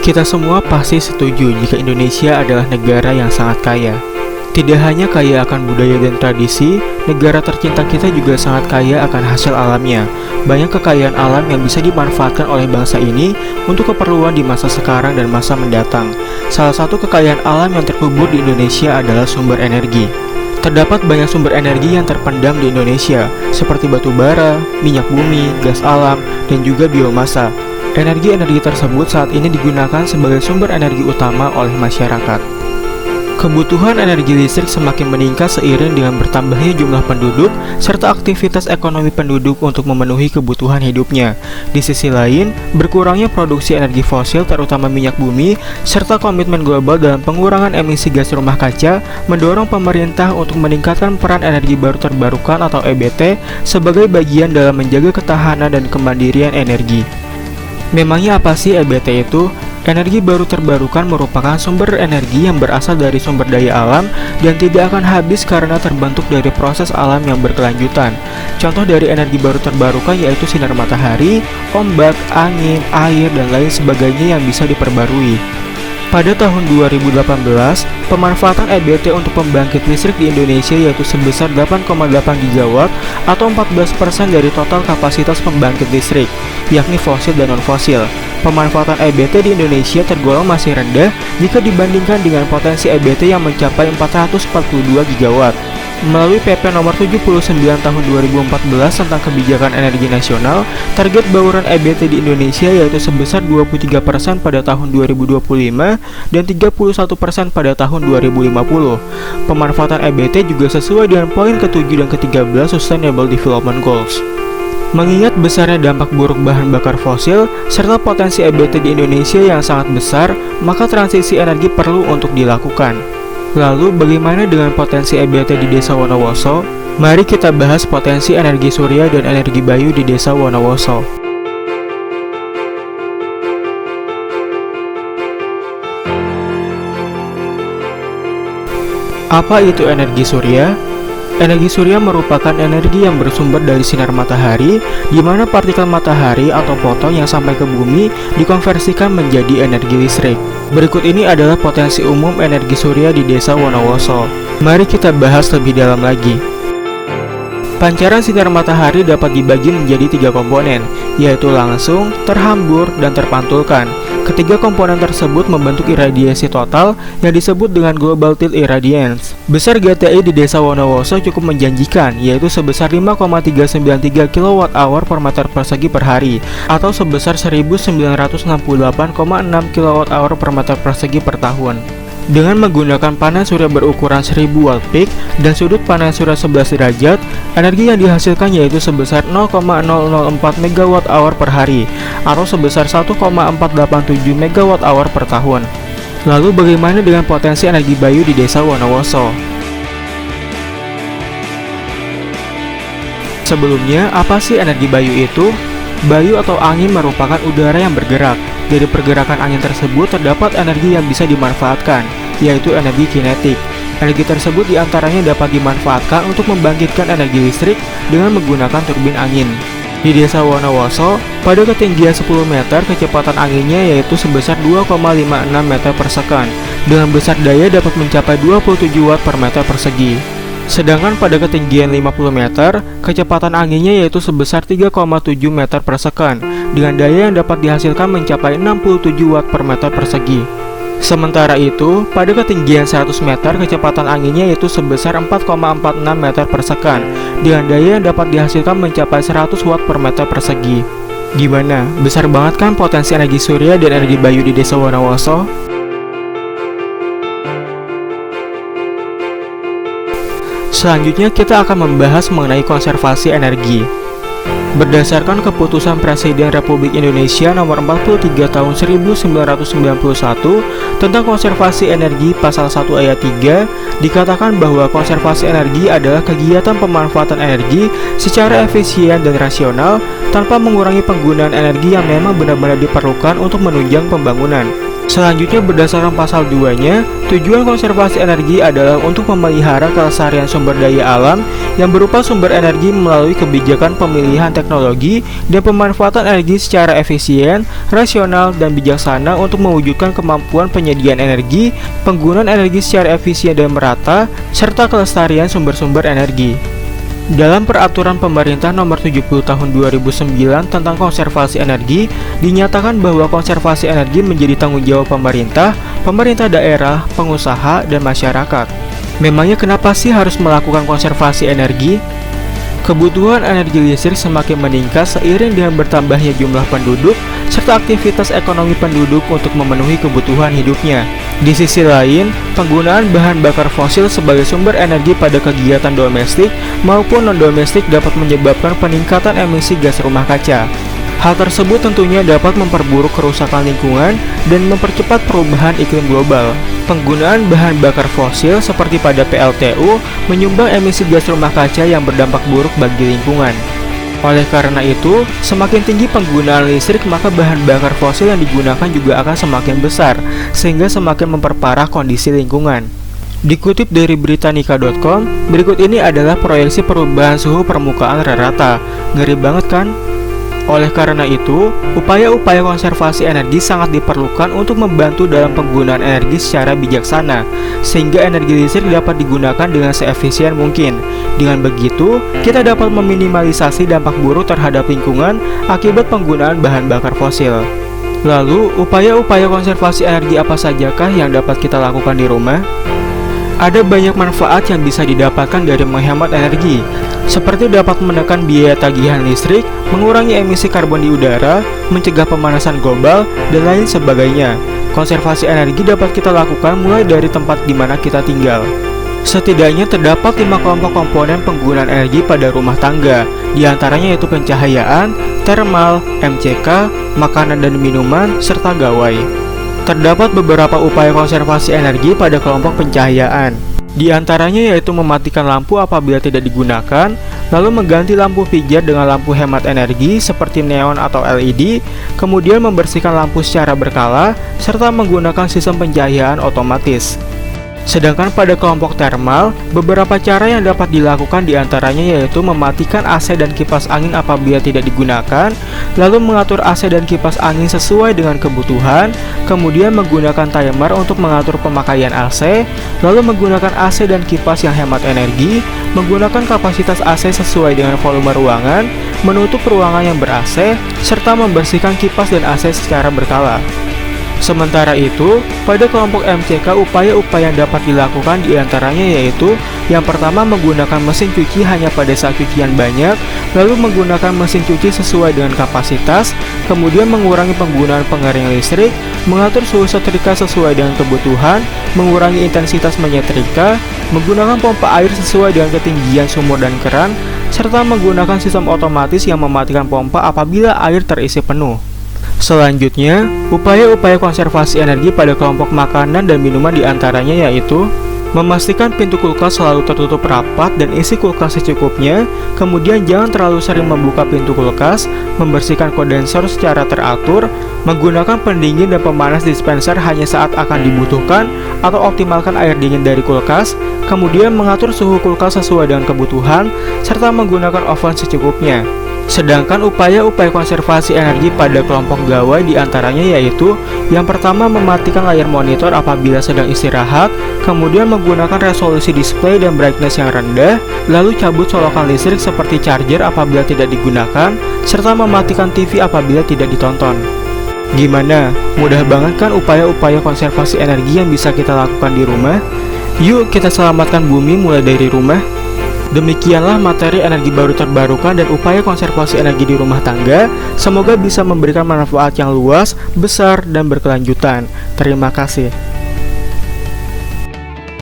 Kita semua pasti setuju jika Indonesia adalah negara yang sangat kaya. Tidak hanya kaya akan budaya dan tradisi, negara tercinta kita juga sangat kaya akan hasil alamnya. Banyak kekayaan alam yang bisa dimanfaatkan oleh bangsa ini untuk keperluan di masa sekarang dan masa mendatang. Salah satu kekayaan alam yang terkubur di Indonesia adalah sumber energi. Terdapat banyak sumber energi yang terpendam di Indonesia, seperti batu bara, minyak bumi, gas alam, dan juga biomasa. Energi-energi tersebut saat ini digunakan sebagai sumber energi utama oleh masyarakat. Kebutuhan energi listrik semakin meningkat seiring dengan bertambahnya jumlah penduduk serta aktivitas ekonomi penduduk untuk memenuhi kebutuhan hidupnya. Di sisi lain, berkurangnya produksi energi fosil terutama minyak bumi serta komitmen global dalam pengurangan emisi gas rumah kaca mendorong pemerintah untuk meningkatkan peran energi baru terbarukan atau EBT sebagai bagian dalam menjaga ketahanan dan kemandirian energi. Memangnya apa sih EBT itu? Energi baru terbarukan merupakan sumber energi yang berasal dari sumber daya alam dan tidak akan habis karena terbentuk dari proses alam yang berkelanjutan. Contoh dari energi baru terbarukan yaitu sinar matahari, ombak, angin, air, dan lain sebagainya yang bisa diperbarui. Pada tahun 2018, pemanfaatan EBT untuk pembangkit listrik di Indonesia yaitu sebesar 8,8 gigawatt atau 14% dari total kapasitas pembangkit listrik, yakni fosil dan non-fosil. Pemanfaatan EBT di Indonesia tergolong masih rendah jika dibandingkan dengan potensi EBT yang mencapai 442 gigawatt. Melalui PP nomor 79 tahun 2014 tentang kebijakan energi nasional, target bauran EBT di Indonesia yaitu sebesar 23% pada tahun 2025 dan 31% pada tahun 2050. Pemanfaatan EBT juga sesuai dengan poin ke-7 dan ke-13 Sustainable Development Goals. Mengingat besarnya dampak buruk bahan bakar fosil serta potensi EBT di Indonesia yang sangat besar, maka transisi energi perlu untuk dilakukan. Lalu bagaimana dengan potensi EBT di Desa Wonowoso? Mari kita bahas potensi energi surya dan energi bayu di Desa Wonowoso. Apa itu energi surya? Energi surya merupakan energi yang bersumber dari sinar matahari, di mana partikel matahari atau foton yang sampai ke bumi dikonversikan menjadi energi listrik. Berikut ini adalah potensi umum energi surya di Desa Wonowoso. Mari kita bahas lebih dalam lagi. Pancaran sinar matahari dapat dibagi menjadi 3 komponen, yaitu langsung, terhambur, dan terpantulkan. Ketiga komponen tersebut membentuk iradiasi total yang disebut dengan Global Tilt Irradiance. Besar GTI di Desa Wonowoso cukup menjanjikan, yaitu sebesar 5,393 kWh per meter persegi per hari, atau sebesar 1968,6 kWh per meter persegi per tahun. Dengan menggunakan panel surya berukuran 1000 watt peak dan sudut panel surya 11 derajat, energi yang dihasilkan yaitu sebesar 0,004 MWh per hari atau sebesar 1,487 MWh per tahun. Lalu bagaimana dengan potensi energi bayu di Desa Wonowoso? Sebelumnya, apa sih energi bayu itu? Bayu atau angin merupakan udara yang bergerak. Dari pergerakan angin tersebut terdapat energi yang bisa dimanfaatkan, yaitu energi kinetik. Energi tersebut diantaranya dapat dimanfaatkan untuk membangkitkan energi listrik dengan menggunakan turbin angin. Di Desa Wonowoso, pada ketinggian 10 meter kecepatan anginnya yaitu sebesar 2,56 meter per second. Dengan besar daya dapat mencapai 27 watt per meter persegi. Sedangkan pada ketinggian 50 meter, kecepatan anginnya yaitu sebesar 3,7 meter per second, dengan daya yang dapat dihasilkan mencapai 67 watt per meter persegi. Sementara itu, pada ketinggian 100 meter, kecepatan anginnya yaitu sebesar 4,46 meter per second, dengan daya yang dapat dihasilkan mencapai 100 watt per meter persegi. Gimana? Besar banget kan potensi energi surya dan energi bayu di Desa Wonowoso? Selanjutnya kita akan membahas mengenai konservasi energi. Berdasarkan keputusan Presiden Republik Indonesia nomor 43 tahun 1991 tentang konservasi energi pasal 1 ayat 3, dikatakan bahwa konservasi energi adalah kegiatan pemanfaatan energi secara efisien dan rasional tanpa mengurangi penggunaan energi yang memang benar-benar diperlukan untuk menunjang pembangunan. Selanjutnya berdasarkan pasal 2-nya, tujuan konservasi energi adalah untuk memelihara kelestarian sumber daya alam yang berupa sumber energi melalui kebijakan pemilihan teknologi dan pemanfaatan energi secara efisien, rasional, dan bijaksana untuk mewujudkan kemampuan penyediaan energi, penggunaan energi secara efisien dan merata, serta kelestarian sumber-sumber energi. Dalam Peraturan Pemerintah Nomor 70 Tahun 2009 tentang konservasi energi, dinyatakan bahwa konservasi energi menjadi tanggung jawab pemerintah, pemerintah daerah, pengusaha, dan masyarakat. Memangnya kenapa sih harus melakukan konservasi energi? Kebutuhan energi listrik semakin meningkat seiring dengan bertambahnya jumlah penduduk serta aktivitas ekonomi penduduk untuk memenuhi kebutuhan hidupnya. Di sisi lain, penggunaan bahan bakar fosil sebagai sumber energi pada kegiatan domestik maupun non-domestik dapat menyebabkan peningkatan emisi gas rumah kaca. Hal tersebut tentunya dapat memperburuk kerusakan lingkungan dan mempercepat perubahan iklim global. Penggunaan bahan bakar fosil seperti pada PLTU menyumbang emisi gas rumah kaca yang berdampak buruk bagi lingkungan. Oleh karena itu, semakin tinggi penggunaan listrik, maka bahan bakar fosil yang digunakan juga akan semakin besar, sehingga semakin memperparah kondisi lingkungan. Dikutip dari Britannica.com, berikut ini adalah proyeksi perubahan suhu permukaan rata-rata. Ngeri banget kan? Oleh karena itu, upaya-upaya konservasi energi sangat diperlukan untuk membantu dalam penggunaan energi secara bijaksana, sehingga energi listrik dapat digunakan dengan seefisien mungkin. Dengan begitu, kita dapat meminimalisasi dampak buruk terhadap lingkungan akibat penggunaan bahan bakar fosil. Lalu, upaya-upaya konservasi energi apa sajakah yang dapat kita lakukan di rumah? Ada banyak manfaat yang bisa didapatkan dari menghemat energi, seperti dapat menekan biaya tagihan listrik, mengurangi emisi karbon di udara, mencegah pemanasan global, dan lain sebagainya. Konservasi energi dapat kita lakukan mulai dari tempat di mana kita tinggal. Setidaknya terdapat 5 kelompok komponen penggunaan energi pada rumah tangga, diantaranya yaitu pencahayaan, termal, MCK, makanan dan minuman, serta gawai. Terdapat beberapa upaya konservasi energi pada kelompok pencahayaan. Di antaranya yaitu mematikan lampu apabila tidak digunakan, lalu mengganti lampu pijar dengan lampu hemat energi seperti neon atau LED, kemudian membersihkan lampu secara berkala, serta menggunakan sistem pencahayaan otomatis. Sedangkan pada kelompok termal, beberapa cara yang dapat dilakukan diantaranya yaitu mematikan AC dan kipas angin apabila tidak digunakan, lalu mengatur AC dan kipas angin sesuai dengan kebutuhan, kemudian menggunakan timer untuk mengatur pemakaian AC, lalu menggunakan AC dan kipas yang hemat energi, menggunakan kapasitas AC sesuai dengan volume ruangan, menutup ruangan yang ber-AC, serta membersihkan kipas dan AC secara berkala. Sementara itu, pada kelompok MCK upaya-upaya yang dapat dilakukan diantaranya yaitu yang pertama menggunakan mesin cuci hanya pada saat cucian banyak, lalu menggunakan mesin cuci sesuai dengan kapasitas, kemudian mengurangi penggunaan pengering listrik, mengatur suhu setrika sesuai dengan kebutuhan, mengurangi intensitas menyetrika, menggunakan pompa air sesuai dengan ketinggian sumur dan keran, serta menggunakan sistem otomatis yang mematikan pompa apabila air terisi penuh. Selanjutnya, upaya-upaya konservasi energi pada kelompok makanan dan minuman diantaranya yaitu memastikan pintu kulkas selalu tertutup rapat dan isi kulkas secukupnya, kemudian jangan terlalu sering membuka pintu kulkas, membersihkan kondensor secara teratur, menggunakan pendingin dan pemanas dispenser hanya saat akan dibutuhkan, atau optimalkan air dingin dari kulkas, kemudian mengatur suhu kulkas sesuai dengan kebutuhan, serta menggunakan oven secukupnya. Sedangkan upaya-upaya konservasi energi pada kelompok gawai diantaranya yaitu yang pertama mematikan layar monitor apabila sedang istirahat, kemudian menggunakan resolusi display dan brightness yang rendah, lalu cabut colokan listrik seperti charger apabila tidak digunakan, serta mematikan TV apabila tidak ditonton. Gimana? Mudah banget kan upaya-upaya konservasi energi yang bisa kita lakukan di rumah? Yuk kita selamatkan bumi mulai dari rumah. Demikianlah materi energi baru terbarukan dan upaya konservasi energi di rumah tangga. Semoga bisa memberikan manfaat yang luas, besar, dan berkelanjutan. Terima kasih.